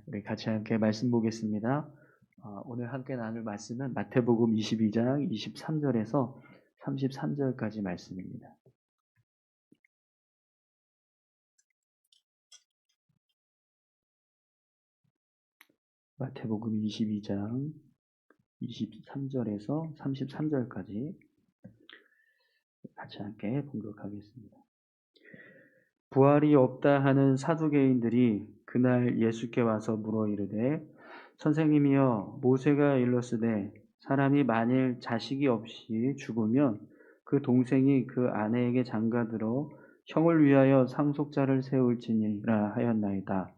우리 같이 함께 말씀 보겠습니다. 오늘 함께 나눌 말씀은 마태복음 22장 23절에서 33절까지 말씀입니다. 마태복음 22장 23절에서 33절까지 같이 함께 봉독하겠습니다. 부활이 없다 하는 사두개인들이 그날 예수께 와서 물어 이르되 선생님이여, 모세가 일렀으되 사람이 만일 자식이 없이 죽으면 그 동생이 그 아내에게 장가들어 형을 위하여 상속자를 세울지니라 하였나이다.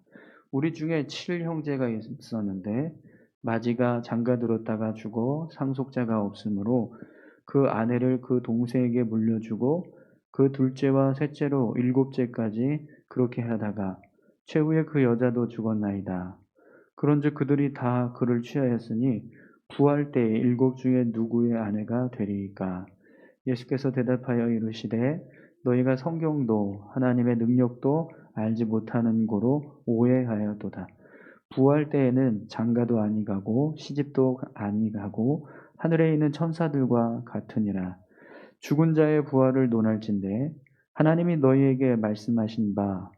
우리 중에 7형제가 있었는데 마지가 장가들었다가 죽어 상속자가 없으므로 그 아내를 그 동생에게 물려주고 그 둘째와 셋째로 일곱째까지 그렇게 하다가 최후에 그 여자도 죽었나이다. 그런즉 그들이 다 그를 취하였으니 부활 때에 일곱 중에 누구의 아내가 되리이까? 예수께서 대답하여 이르시되 너희가 성경도 하나님의 능력도 알지 못하는 고로 오해하여도다. 부활 때에는 장가도 아니가고 시집도 아니가고 하늘에 있는 천사들과 같으니라. 죽은 자의 부활을 논할진대 하나님이 너희에게 말씀하신 바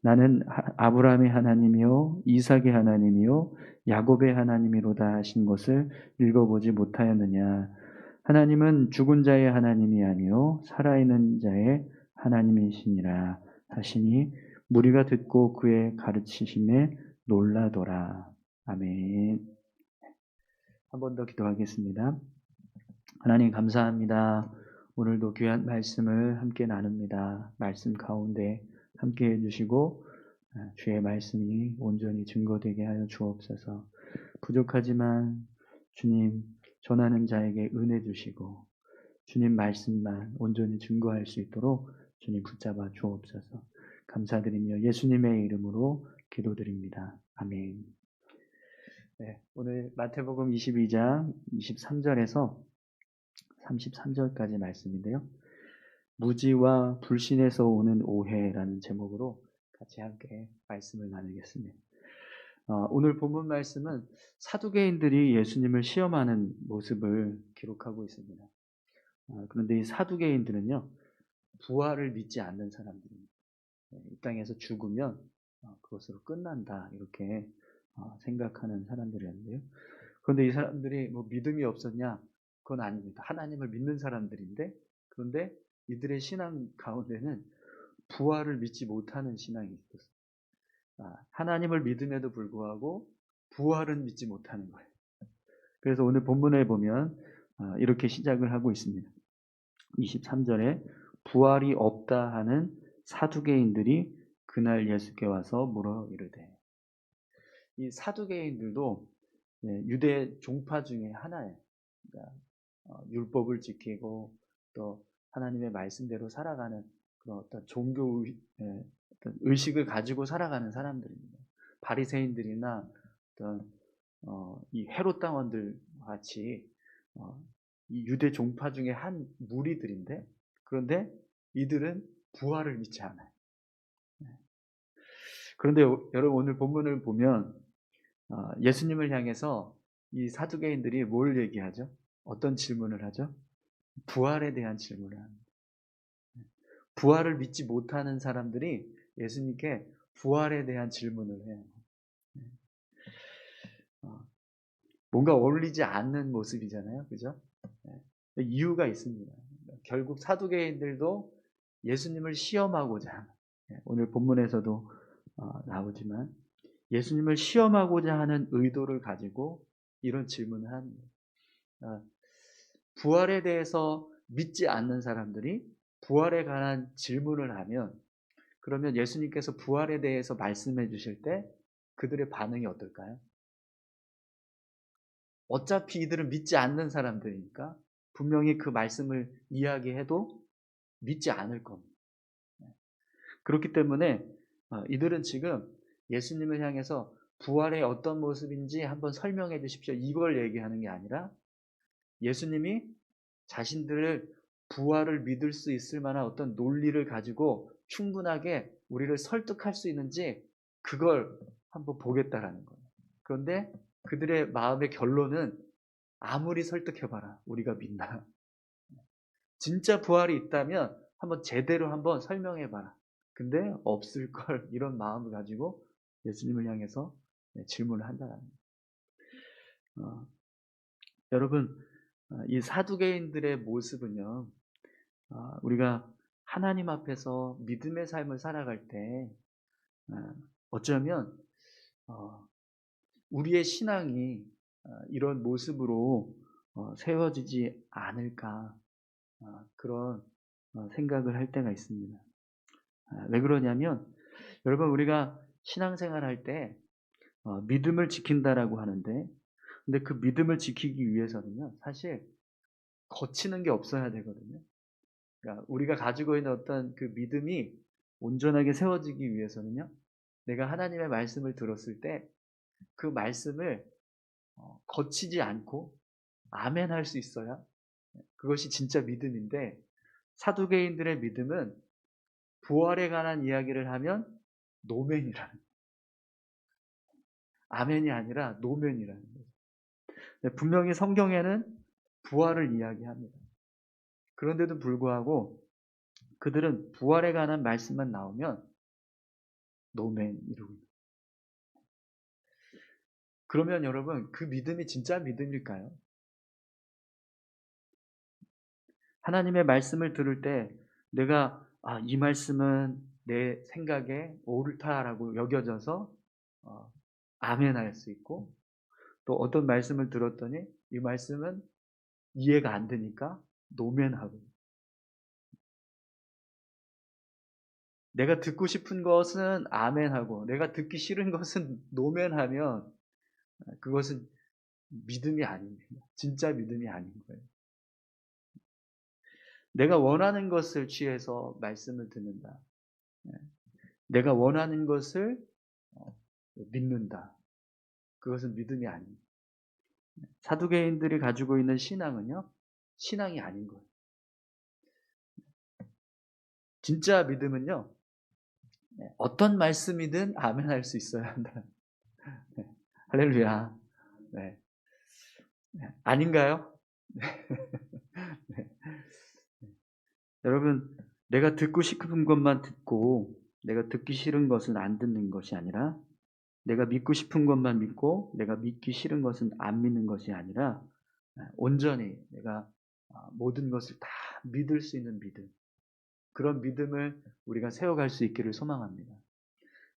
나는 아브라함의 하나님이요 이삭의 하나님이요 야곱의 하나님이로다 하신 것을 읽어보지 못하였느냐. 하나님은 죽은 자의 하나님이 아니요 살아있는 자의 하나님이시니라 하시니 무리가 듣고 그의 가르치심에 놀라더라. 아멘. 한 번 더 기도하겠습니다. 하나님 감사합니다. 오늘도 귀한 말씀을 함께 나눕니다. 말씀 가운데 함께 해주시고 주의 말씀이 온전히 증거되게 하여 주옵소서. 부족하지만 주님 전하는 자에게 은혜 주시고 주님 말씀만 온전히 증거할 수 있도록 주님 붙잡아 주옵소서. 감사드리며 예수님의 이름으로 기도드립니다. 아멘. 오늘 마태복음 22장 23절에서 33절까지 말씀인데요. 무지와 불신에서 오는 오해라는 제목으로 같이 함께 말씀을 나누겠습니다. 오늘 본문 말씀은 사두개인들이 예수님을 시험하는 모습을 기록하고 있습니다. 그런데 이 사두개인들은요, 부활을 믿지 않는 사람들입니다. 이 땅에서 죽으면 그것으로 끝난다 이렇게 생각하는 사람들이었는데요. 그런데 이 사람들이 뭐 믿음이 없었냐? 그건 아닙니다. 하나님을 믿는 사람들인데, 그런데 이들의 신앙 가운데는 부활을 믿지 못하는 신앙이 있었어요. 하나님을 믿음에도 불구하고 부활은 믿지 못하는 거예요. 그래서 오늘 본문에 보면 이렇게 시작을 하고 있습니다. 23절에 부활이 없다 하는 사두개인들이 그날 예수께 와서 물어 이르되. 이 사두개인들도 유대 종파 중에 하나예요. 그러니까 율법을 지키고 또 하나님의 말씀대로 살아가는 그런 어떤 종교 어떤 의식을 가지고 살아가는 사람들입니다. 바리새인들이나 어떤 이 헤롯 당원들 같이 이 유대 종파 중에 한 무리들인데, 그런데 이들은 부활을 믿지 않아요. 그런데 여러분 오늘 본문을 보면 예수님을 향해서 이 사두개인들이 뭘 얘기하죠? 어떤 질문을 하죠? 부활에 대한 질문을 합니다. 부활을 믿지 못하는 사람들이 예수님께 부활에 대한 질문을 해요. 뭔가 어울리지 않는 모습이잖아요. 그죠? 이유가 있습니다. 결국 사두개인들도 예수님을 시험하고자, 오늘 본문에서도 나오지만 예수님을 시험하고자 하는 의도를 가지고 이런 질문을 합니다. 부활에 대해서 믿지 않는 사람들이 부활에 관한 질문을 하면, 그러면 예수님께서 부활에 대해서 말씀해 주실 때 그들의 반응이 어떨까요? 어차피 이들은 믿지 않는 사람들이니까 분명히 그 말씀을 이야기해도 믿지 않을 겁니다. 그렇기 때문에 이들은 지금 예수님을 향해서 부활의 어떤 모습인지 한번 설명해 주십시오, 이걸 얘기하는 게 아니라 예수님이 자신들을 부활을 믿을 수 있을 만한 어떤 논리를 가지고 충분하게 우리를 설득할 수 있는지 그걸 한번 보겠다라는 거예요. 그런데 그들의 마음의 결론은 아무리 설득해봐라. 우리가 믿나. 진짜 부활이 있다면 한번 제대로 한번 설명해봐라. 근데 없을 걸 이런 마음을 가지고 예수님을 향해서 질문을 한다는 거예요. 여러분, 이 사두개인들의 모습은요, 우리가 하나님 앞에서 믿음의 삶을 살아갈 때 어쩌면 우리의 신앙이 이런 모습으로 세워지지 않을까, 그런 생각을 할 때가 있습니다. 왜 그러냐면 여러분, 우리가 신앙생활 할 때 믿음을 지킨다라고 하는데, 근데 그 믿음을 지키기 위해서는요, 사실 거치는 게 없어야 되거든요. 그러니까 우리가 가지고 있는 어떤 그 믿음이 온전하게 세워지기 위해서는요, 내가 하나님의 말씀을 들었을 때 그 말씀을 거치지 않고 아멘 할 수 있어야 그것이 진짜 믿음인데, 사두개인들의 믿음은 부활에 관한 이야기를 하면 노멘이라는, 아멘이 아니라 노멘이라는 거예요. 분명히 성경에는 부활을 이야기합니다. 그런데도 불구하고 그들은 부활에 관한 말씀만 나오면 노멘 이러고 있어요. 그러면 여러분, 그 믿음이 진짜 믿음일까요? 하나님의 말씀을 들을 때 내가 이 말씀은 내 생각에 옳다라고 여겨져서 아멘할 수 있고, 또 어떤 말씀을 들었더니 이 말씀은 이해가 안 되니까 노면하고, 내가 듣고 싶은 것은 아멘하고 내가 듣기 싫은 것은 노면하면 그것은 믿음이 아닙니다. 진짜 믿음이 아닌 거예요. 내가 원하는 것을 취해서 말씀을 듣는다. 내가 원하는 것을 믿는다. 그것은 믿음이 아닙니다. 사두개인들이 가지고 있는 신앙은요, 신앙이 아닌 거예요. 진짜 믿음은요, 어떤 말씀이든 아멘할 수 있어야 한다. 네. 할렐루야. 네. 네. 아닌가요? 네. 네. 여러분, 내가 듣고 싶은 것만 듣고 내가 듣기 싫은 것은 안 듣는 것이 아니라, 내가 믿고 싶은 것만 믿고 내가 믿기 싫은 것은 안 믿는 것이 아니라, 온전히 내가 모든 것을 다 믿을 수 있는 믿음, 그런 믿음을 우리가 세워갈 수 있기를 소망합니다.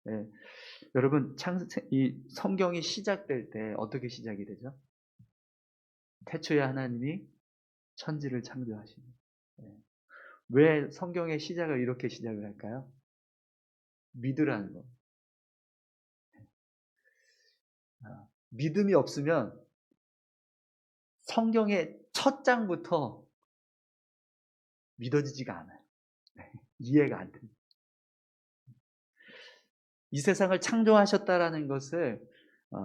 네. 여러분, 이 성경이 시작될 때 어떻게 시작이 되죠? 태초에 하나님이 천지를 창조하십니다. 네. 왜 성경의 시작을 이렇게 시작을 할까요? 믿으라는 거. 믿음이 없으면 성경의 첫 장부터 믿어지지가 않아요. 이해가 안 됩니다. 이 세상을 창조하셨다라는 것을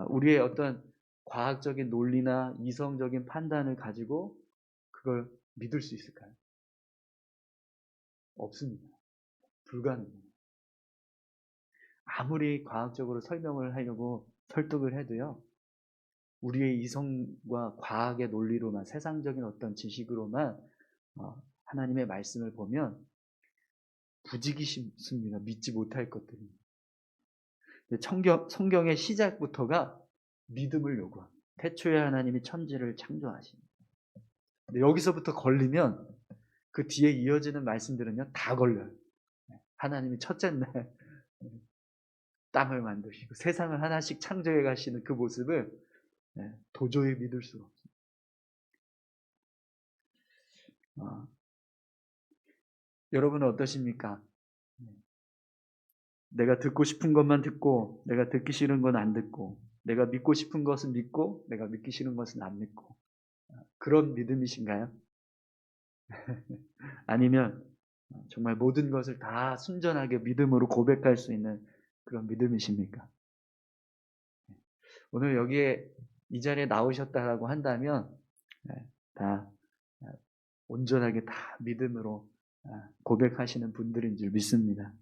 우리의 어떤 과학적인 논리나 이성적인 판단을 가지고 그걸 믿을 수 있을까요? 없습니다. 불가능합니다. 아무리 과학적으로 설명을 하려고 설득을 해도요, 우리의 이성과 과학의 논리로만, 세상적인 어떤 지식으로만 하나님의 말씀을 보면 부지기 쉽습니다. 믿지 못할 것들입니다. 성경의 시작부터가 믿음을 요구합니다. 태초에 하나님이 천지를 창조하십니다. 여기서부터 걸리면 그 뒤에 이어지는 말씀들은요, 다 걸려요. 하나님이 첫째 날 땅을 만드시고 세상을 하나씩 창조해 가시는 그 모습을 도저히 믿을 수가 없습니다. 여러분은 어떠십니까? 내가 듣고 싶은 것만 듣고 내가 듣기 싫은 건 안 듣고, 내가 믿고 싶은 것은 믿고 내가 믿기 싫은 것은 안 믿고, 그런 믿음이신가요? 아니면 정말 모든 것을 다 순전하게 믿음으로 고백할 수 있는 그런 믿음이십니까? 오늘 여기에 이 자리에 나오셨다라고 한다면 다 온전하게 다 믿음으로 고백하시는 분들인 줄 믿습니다.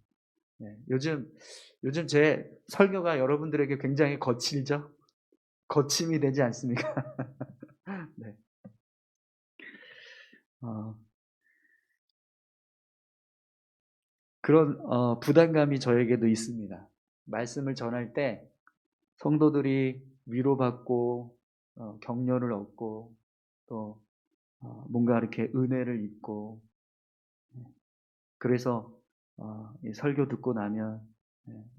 요즘 제 설교가 여러분들에게 굉장히 거칠죠? 거침이 되지 않습니까? 네. 어, 그런 부담감이 저에게도 있습니다. 말씀을 전할 때 성도들이 위로받고 격려를 얻고 또 뭔가 이렇게 은혜를 입고 그래서 이 설교 듣고 나면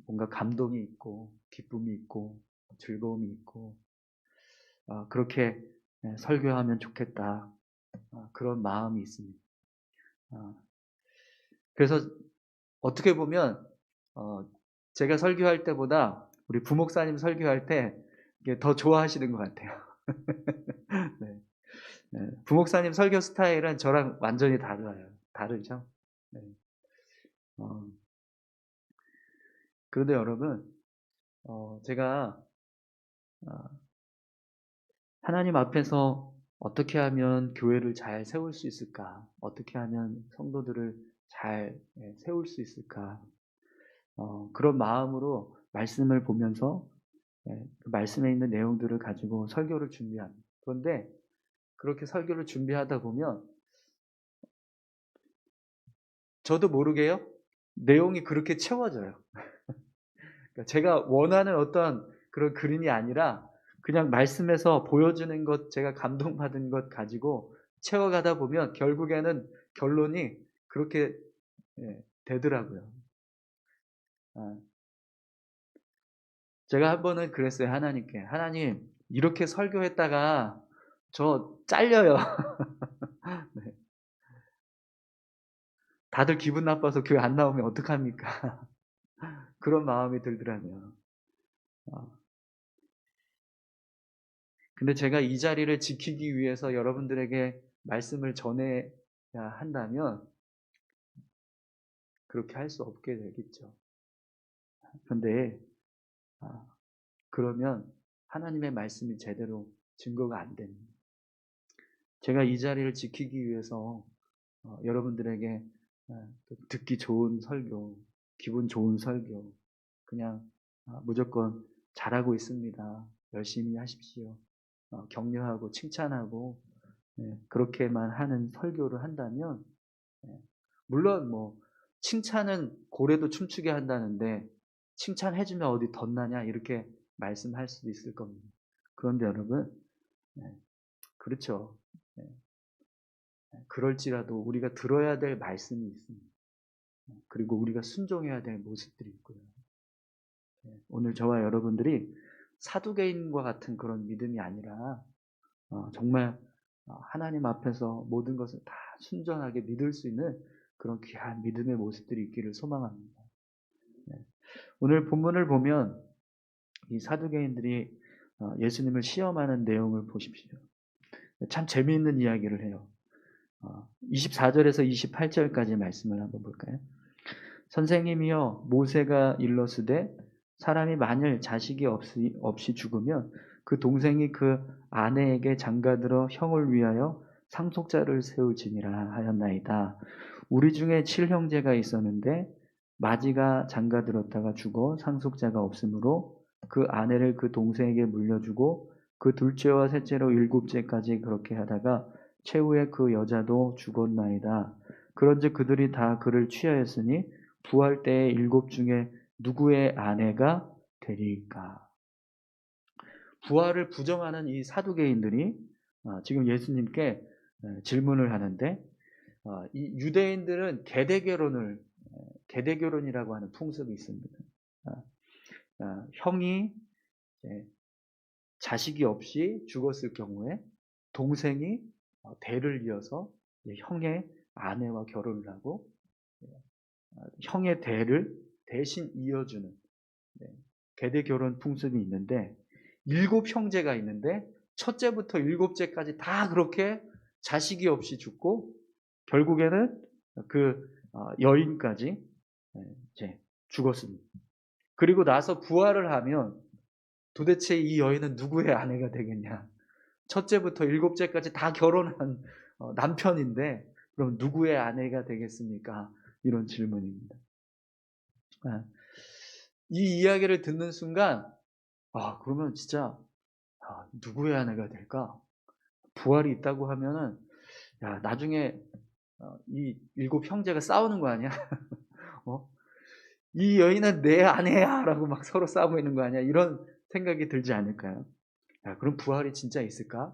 뭔가 감동이 있고 기쁨이 있고 즐거움이 있고 그렇게 설교하면 좋겠다 그런 마음이 있습니다. 그래서 어떻게 보면 제가 설교할 때보다 우리 부목사님 설교할 때 이게 더 좋아하시는 것 같아요. 네. 부목사님 설교 스타일은 저랑 완전히 달라요. 다르죠? 네. 어, 그런데 여러분, 제가 하나님 앞에서 어떻게 하면 교회를 잘 세울 수 있을까? 어떻게 하면 성도들을 잘 세울 수 있을까? 그런 마음으로 말씀을 보면서 그 말씀에 있는 내용들을 가지고 설교를 준비합니다. 그런데 그렇게 설교를 준비하다 보면 저도 모르게요. 내용이 그렇게 채워져요. 그러니까 제가 원하는 어떤 그런 그림이 아니라 그냥 말씀에서 보여주는 것, 제가 감동받은 것 가지고 채워가다 보면 결국에는 결론이 그렇게 되더라고요. 아, 제가 한 번은 그랬어요. 하나님께. 하나님, 이렇게 설교했다가 저 잘려요. 네. 다들 기분 나빠서 교회 안 나오면 어떡합니까? 그런 마음이 들더라고요. 어, 근데 제가 이 자리를 지키기 위해서 여러분들에게 말씀을 전해야 한다면 그렇게 할 수 없게 되겠죠. 그런데 그러면 하나님의 말씀이 제대로 증거가 안 됩니다. 제가 이 자리를 지키기 위해서 여러분들에게 듣기 좋은 설교, 기분 좋은 설교, 그냥 무조건 잘하고 있습니다. 열심히 하십시오. 격려하고 칭찬하고 그렇게만 하는 설교를 한다면 물론 뭐 칭찬은 고래도 춤추게 한다는데 칭찬해주면 어디 덧나냐 이렇게 말씀할 수도 있을 겁니다. 그런데 여러분 그렇죠. 그럴지라도 우리가 들어야 될 말씀이 있습니다. 그리고 우리가 순종해야 될 모습들이 있고요. 오늘 저와 여러분들이 사두개인과 같은 그런 믿음이 아니라 정말 하나님 앞에서 모든 것을 다 순전하게 믿을 수 있는 그런 귀한 믿음의 모습들이 있기를 소망합니다. 오늘 본문을 보면 이 사두개인들이 예수님을 시험하는 내용을 보십시오. 참 재미있는 이야기를 해요. 24절에서 28절까지 말씀을 한번 볼까요? 선생님이여 모세가 일러스되 사람이 만일 자식이 없이 죽으면 그 동생이 그 아내에게 장가들어 형을 위하여 상속자를 세울지니라 하였나이다. 우리 중에 7형제가 있었는데 마지가 장가들었다가 죽어 상속자가 없으므로 그 아내를 그 동생에게 물려주고 그 둘째와 셋째로 일곱째까지 그렇게 하다가 최후에 그 여자도 죽었나이다. 그런즉 그들이 다 그를 취하였으니 부활 때에 일곱 중에 누구의 아내가 되리까? 부활을 부정하는 이 사두개인들이 지금 예수님께 질문을 하는데 이 유대인들은 계대결혼이라고 하는 풍습이 있습니다. 형이 자식이 없이 죽었을 경우에 동생이 대를 이어서 형의 아내와 결혼을 하고 형의 대를 대신 이어주는 계대 결혼 풍습이 있는데 7형제가 있는데 첫째부터 7째까지 다 그렇게 자식이 없이 죽고 결국에는 그 여인까지 이제 죽었습니다. 그리고 나서 부활을 하면 도대체 이 여인은 누구의 아내가 되겠냐? 첫째부터 7째까지 다 결혼한 남편인데 그럼 누구의 아내가 되겠습니까? 이런 질문입니다. 예. 이 이야기를 듣는 순간 그러면 진짜 누구의 아내가 될까? 부활이 있다고 하면은 야 나중에 이 일곱 형제가 싸우는 거 아니야? 어? 이 여인은 내 아내야라고 막 서로 싸우고 있는 거 아니야? 이런 생각이 들지 않을까요? 야, 그럼 부활이 진짜 있을까?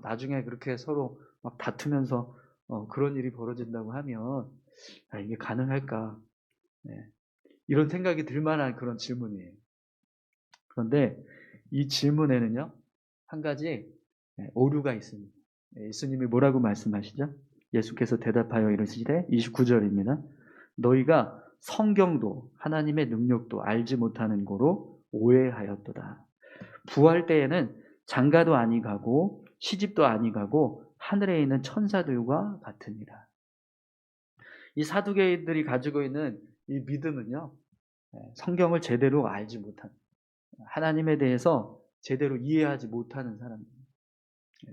나중에 그렇게 서로 막 다투면서 그런 일이 벌어진다고 하면 이게 가능할까? 네. 이런 생각이 들 만한 그런 질문이에요. 그런데 이 질문에는요, 한 가지 오류가 있습니다. 예수님이 뭐라고 말씀하시죠? 예수께서 대답하여 이르시되 29절입니다. 너희가 성경도 하나님의 능력도 알지 못하는 고로 오해하였도다. 부활 때에는 장가도 아니 가고 시집도 아니 가고 하늘에 있는 천사들과 같으니라. 이 사두개인들이 가지고 있는 이 믿음은요, 성경을 제대로 알지 못한, 하나님에 대해서 제대로 이해하지 못하는 사람입니다.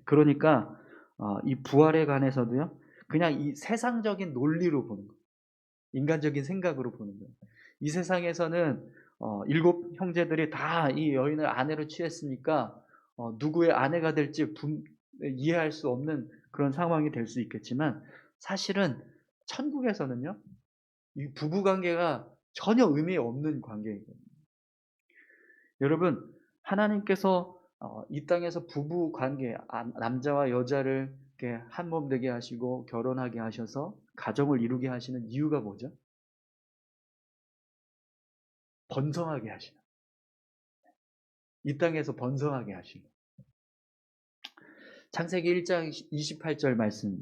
그러니까 이 부활에 관해서도요, 그냥 이 세상적인 논리로 보는 거예요. 인간적인 생각으로 보는 거예요. 이 세상에서는 일곱 형제들이 다 이 여인을 아내로 취했으니까 누구의 아내가 될지 이해할 수 없는 그런 상황이 될 수 있겠지만 사실은 천국에서는요, 이 부부 관계가 전혀 의미 없는 관계이거든요. 여러분, 하나님께서 이 땅에서 부부 관계, 남자와 여자를 이렇게 한 몸 되게 하시고 결혼하게 하셔서 가정을 이루게 하시는 이유가 뭐죠? 번성하게 하시는. 이 땅에서 번성하게 하시는. 창세기 1장 28절 말씀.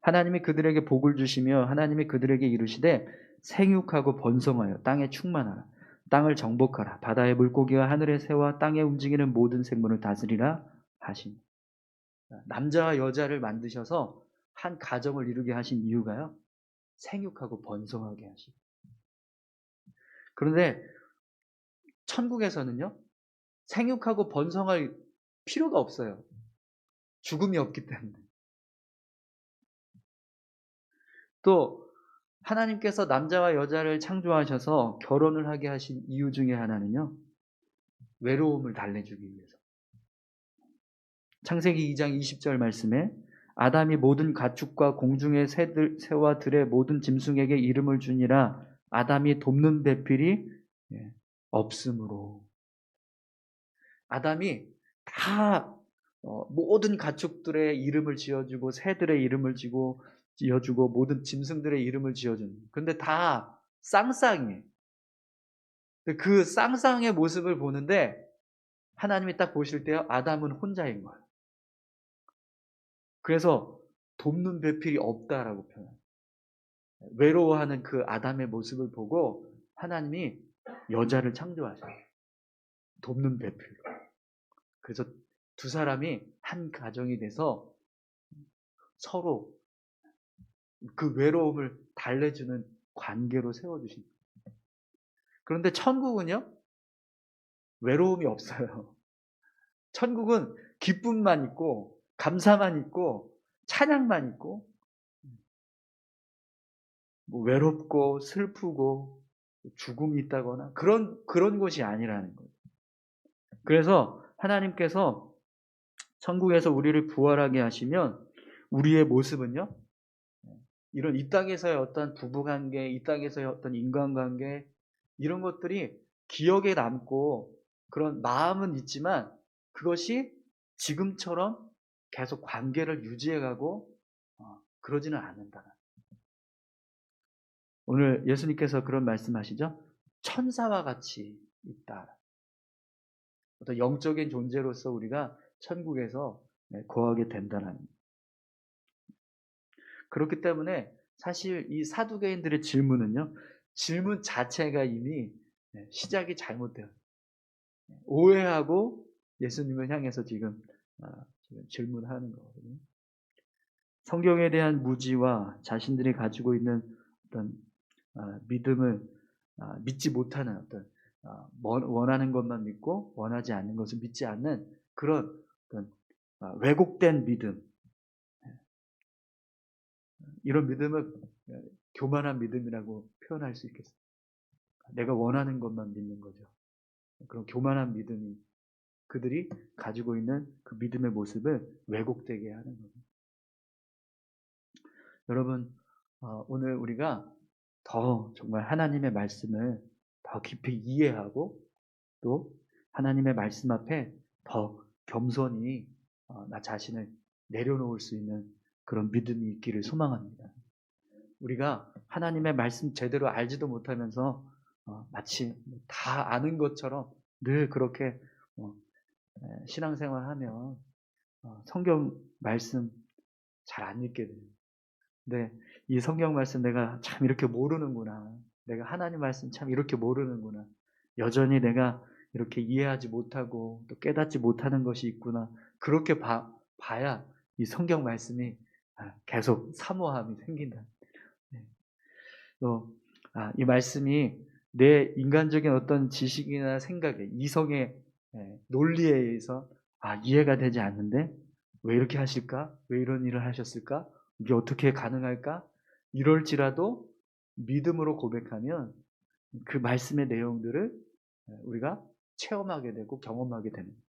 하나님이 그들에게 복을 주시며 하나님이 그들에게 이르시되 생육하고 번성하여 땅에 충만하라. 땅을 정복하라. 바다의 물고기와 하늘의 새와 땅에 움직이는 모든 생물을 다스리라 하신. 남자와 여자를 만드셔서 한 가정을 이루게 하신 이유가요, 생육하고 번성하게 하시고. 그런데 천국에서는요, 생육하고 번성할 필요가 없어요. 죽음이 없기 때문에. 또 하나님께서 남자와 여자를 창조하셔서 결혼을 하게 하신 이유 중에 하나는요, 외로움을 달래주기 위해서. 창세기 2장 20절 말씀에 아담이 모든 가축과 공중의 새와 들의 모든 짐승에게 이름을 주니라. 아담이 돕는 배필이 없으므로. 아담이 다 모든 가축들의 이름을 지어주고 새들의 이름을 지어주고 모든 짐승들의 이름을 지어준. 근데 다 쌍쌍이에요. 그 쌍쌍의 모습을 보는데 하나님이 딱 보실 때요, 아담은 혼자인 거예요. 그래서 돕는 배필이 없다라고 표현해요. 외로워하는 그 아담의 모습을 보고 하나님이 여자를 창조하셔요. 돕는 배필로. 그래서 두 사람이 한 가정이 돼서 서로 그 외로움을 달래주는 관계로 세워주신 거예요. 그런데 천국은요, 외로움이 없어요. 천국은 기쁨만 있고 감사만 있고 찬양만 있고, 뭐 외롭고 슬프고 죽음이 있다거나 그런 곳이 아니라는 거예요. 그래서 하나님께서 천국에서 우리를 부활하게 하시면 우리의 모습은요, 이런 이 땅에서의 어떤 부부관계, 이 땅에서의 어떤 인간관계, 이런 것들이 기억에 남고 그런 마음은 있지만 그것이 지금처럼 계속 관계를 유지해가고 그러지는 않는다. 오늘 예수님께서 그런 말씀하시죠? 천사와 같이 있다. 어떤 영적인 존재로서 우리가 천국에서 거하게 된다는. 그렇기 때문에 사실 이 사두개인들의 질문은요, 질문 자체가 이미 시작이 잘못돼요. 오해하고 예수님을 향해서 지금 질문하는 거거든요. 성경에 대한 무지와 자신들이 가지고 있는 어떤 믿음을 믿지 못하는 어떤 원하는 것만 믿고 원하지 않는 것을 믿지 않는 그런 어떤 왜곡된 믿음, 이런 믿음을 교만한 믿음이라고 표현할 수 있겠습니다. 내가 원하는 것만 믿는 거죠. 그런 교만한 믿음이 그들이 가지고 있는 그 믿음의 모습을 왜곡되게 하는 겁니다. 여러분, 오늘 우리가 더 정말 하나님의 말씀을 더 깊이 이해하고 또 하나님의 말씀 앞에 더 겸손히 나 자신을 내려놓을 수 있는 그런 믿음이 있기를 소망합니다. 우리가 하나님의 말씀 제대로 알지도 못하면서 마치 다 아는 것처럼 늘 그렇게 신앙생활하면 성경 말씀 잘 안 읽게 돼요. 근데 이 성경 말씀 내가 참 이렇게 모르는구나. 내가 하나님 말씀 참 이렇게 모르는구나. 여전히 내가 이렇게 이해하지 못하고 또 깨닫지 못하는 것이 있구나. 그렇게 봐야 이 성경 말씀이 계속 사모함이 생긴다. 네. 또 이 말씀이 내 인간적인 어떤 지식이나 생각에 이성의 논리에 의해서 이해가 되지 않는데 왜 이렇게 하실까? 왜 이런 일을 하셨을까? 이게 어떻게 가능할까? 이럴지라도 믿음으로 고백하면 그 말씀의 내용들을 우리가 체험하게 되고 경험하게 됩니다.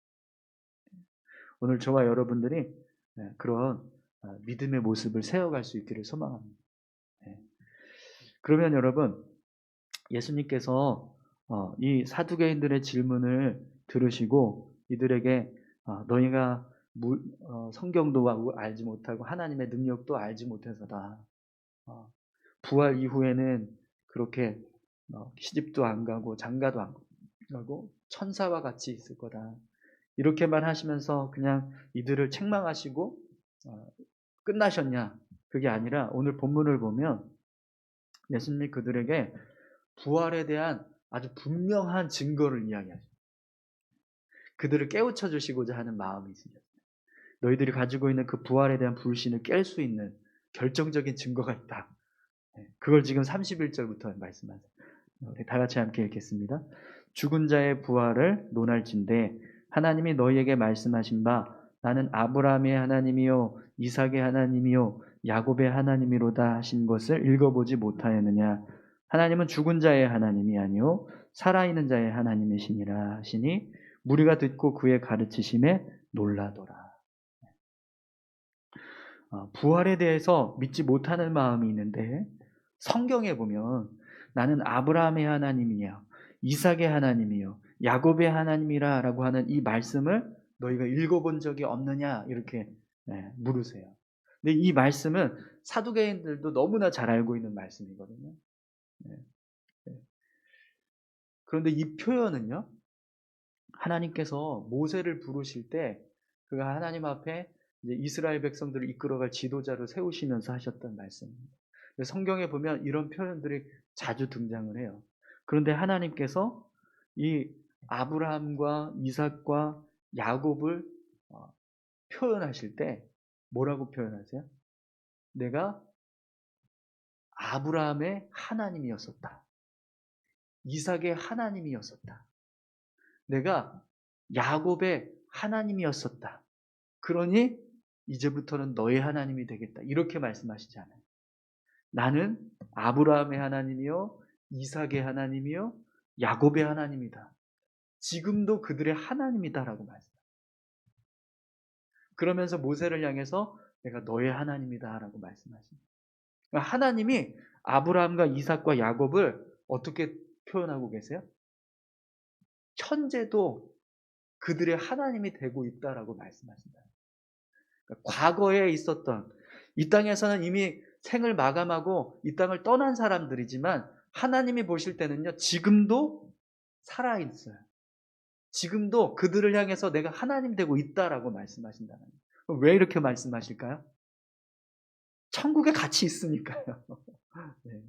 오늘 저와 여러분들이 그런 믿음의 모습을 세워갈 수 있기를 소망합니다. 그러면 여러분, 예수님께서 이 사두개인들의 질문을 들으시고 이들에게 너희가 성경도 알지 못하고 하나님의 능력도 알지 못해서다. 부활 이후에는 그렇게 시집도 안 가고 장가도 안 가고 천사와 같이 있을 거다. 이렇게만 하시면서 그냥 이들을 책망하시고 끝나셨냐? 그게 아니라 오늘 본문을 보면 예수님이 그들에게 부활에 대한 아주 분명한 증거를 이야기하죠. 그들을 깨우쳐 주시고자 하는 마음이 있습니다. 너희들이 가지고 있는 그 부활에 대한 불신을 깰 수 있는 결정적인 증거가 있다. 그걸 지금 31절부터 말씀하세요. 우리 다 같이 함께 읽겠습니다. 죽은 자의 부활을 논할진대 하나님이 너희에게 말씀하신 바 나는 아브라함의 하나님이요 이삭의 하나님이요 야곱의 하나님이로다 하신 것을 읽어보지 못하였느냐. 하나님은 죽은 자의 하나님이 아니요 살아있는 자의 하나님이시니라 하시니 무리가 듣고 그의 가르치심에 놀라더라. 부활에 대해서 믿지 못하는 마음이 있는데 성경에 보면 나는 아브라함의 하나님이요 이삭의 하나님이요 야곱의 하나님이라 라고 하는 이 말씀을 너희가 읽어본 적이 없느냐 이렇게 물으세요. 근데 이 말씀은 사두개인들도 너무나 잘 알고 있는 말씀이거든요. 그런데 이 표현은요, 하나님께서 모세를 부르실 때 그가 하나님 앞에 이제 이스라엘 백성들을 이끌어갈 지도자로 세우시면서 하셨던 말씀입니다. 성경에 보면 이런 표현들이 자주 등장을 해요. 그런데 하나님께서 이 아브라함과 이삭과 야곱을 표현하실 때 뭐라고 표현하세요? 내가 아브라함의 하나님이었었다. 이삭의 하나님이었었다. 내가 야곱의 하나님이었었다. 그러니 이제부터는 너의 하나님이 되겠다. 이렇게 말씀하시지 않아요. 나는 아브라함의 하나님이요 이삭의 하나님이요 야곱의 하나님이다. 지금도 그들의 하나님이다라고 말씀합니다. 그러면서 모세를 향해서 내가 너의 하나님이다라고 말씀하십니다. 그러니까 하나님이 아브라함과 이삭과 야곱을 어떻게 표현하고 계세요? 현재도 그들의 하나님이 되고 있다라고 말씀하신다. 그러니까 과거에 있었던 이 땅에서는 이미 생을 마감하고 이 땅을 떠난 사람들이지만 하나님이 보실 때는요 지금도 살아있어요. 지금도 그들을 향해서 내가 하나님 되고 있다라고 말씀하신다는 거예요. 왜 이렇게 말씀하실까요? 천국에 같이 있으니까요. 네.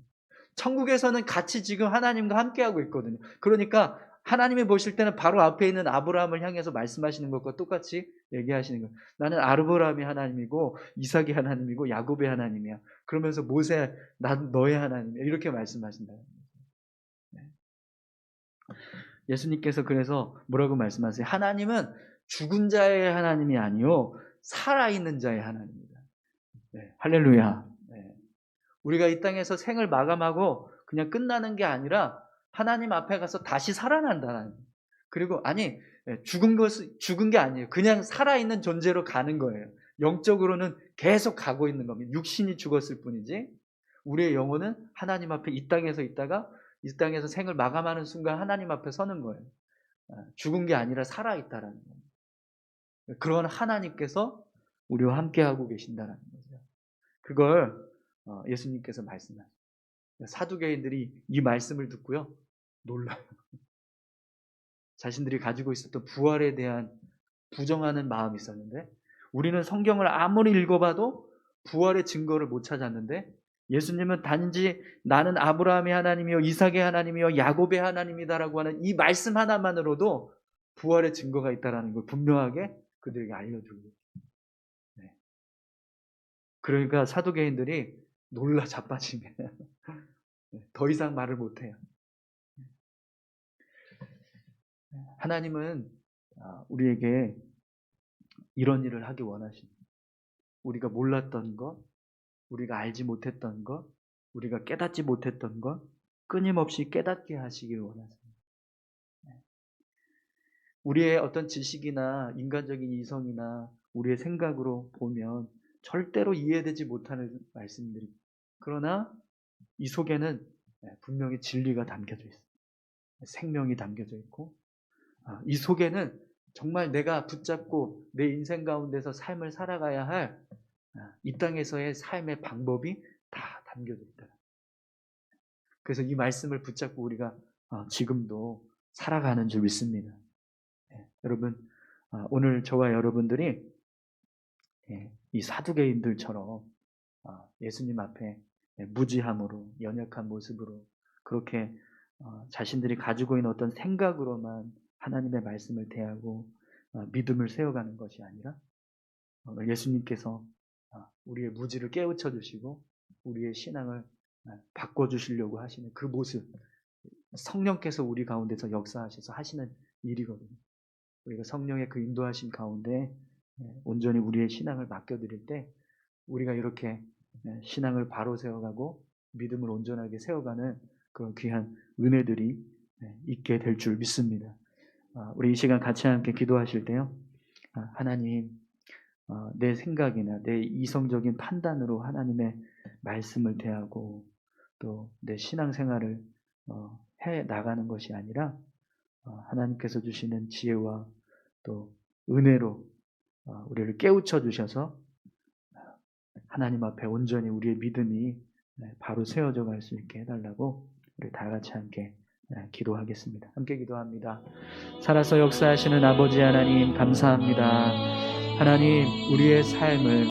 천국에서는 같이 지금 하나님과 함께하고 있거든요. 그러니까 하나님이 보실 때는 바로 앞에 있는 아브라함을 향해서 말씀하시는 것과 똑같이 얘기하시는 거예요. 나는 아브라함이 하나님이고 이삭이 하나님이고 야곱의 하나님이야. 그러면서 모세 난 너의 하나님이야. 이렇게 말씀하신다. 네. 예수님께서 그래서 뭐라고 말씀하세요? 하나님은 죽은 자의 하나님이 아니요 살아있는 자의 하나님입니다. 네. 할렐루야. 네. 우리가 이 땅에서 생을 마감하고 그냥 끝나는 게 아니라 하나님 앞에 가서 다시 살아난다는. 그리고 아니, 죽은 게 아니에요. 그냥 살아있는 존재로 가는 거예요. 영적으로는 계속 가고 있는 겁니다. 육신이 죽었을 뿐이지 우리의 영혼은 하나님 앞에 이 땅에서 있다가 이 땅에서 생을 마감하는 순간 하나님 앞에 서는 거예요. 죽은 게 아니라 살아있다라는 겁니다. 그런 하나님께서 우리와 함께하고 계신다는 거죠. 그걸 예수님께서 말씀하셨어요. 사두개인들이 이 말씀을 듣고요, 놀라요. 자신들이 가지고 있었던 부활에 대한 부정하는 마음이 있었는데, 우리는 성경을 아무리 읽어봐도 부활의 증거를 못 찾았는데, 예수님은 단지 나는 아브라함의 하나님이요 이삭의 하나님이요 야곱의 하나님이다라고 하는 이 말씀 하나만으로도 부활의 증거가 있다는 걸 분명하게 그들에게 알려주고. 네. 그러니까 사두개인들이 놀라 자빠지게 더 이상 말을 못해요. 하나님은 우리에게 이런 일을 하기 원하십니다. 우리가 몰랐던 것, 우리가 알지 못했던 것, 우리가 깨닫지 못했던 것 끊임없이 깨닫게 하시길 원하십니다. 우리의 어떤 지식이나 인간적인 이성이나 우리의 생각으로 보면 절대로 이해되지 못하는 말씀들입니다. 그러나 이 속에는 분명히 진리가 담겨져 있습니다. 생명이 담겨져 있고, 이 속에는 정말 내가 붙잡고 내 인생 가운데서 삶을 살아가야 할 이 땅에서의 삶의 방법이 다 담겨져 있다. 그래서 이 말씀을 붙잡고 우리가 지금도 살아가는 줄 믿습니다. 여러분, 오늘 저와 여러분들이 이 사두개인들처럼 예수님 앞에 무지함으로, 연약한 모습으로 그렇게 자신들이 가지고 있는 어떤 생각으로만 하나님의 말씀을 대하고 믿음을 세워가는 것이 아니라 예수님께서 우리의 무지를 깨우쳐 주시고 우리의 신앙을 바꿔주시려고 하시는 그 모습, 성령께서 우리 가운데서 역사하셔서 하시는 일이거든요. 우리가 성령의 그 인도하심 가운데 온전히 우리의 신앙을 맡겨드릴 때 우리가 이렇게 신앙을 바로 세워가고 믿음을 온전하게 세워가는 그런 귀한 은혜들이 있게 될 줄 믿습니다. 우리 이 시간 같이 함께 기도하실 때요, 하나님, 내 생각이나 내 이성적인 판단으로 하나님의 말씀을 대하고 또 내 신앙생활을 해 나가는 것이 아니라 하나님께서 주시는 지혜와 또 은혜로 우리를 깨우쳐 주셔서 하나님 앞에 온전히 우리의 믿음이 바로 세워져 갈 수 있게 해달라고 우리 다 같이 함께 기도하겠습니다. 함께 기도합니다. 살아서 역사하시는 아버지 하나님 감사합니다. 하나님, 우리의 삶을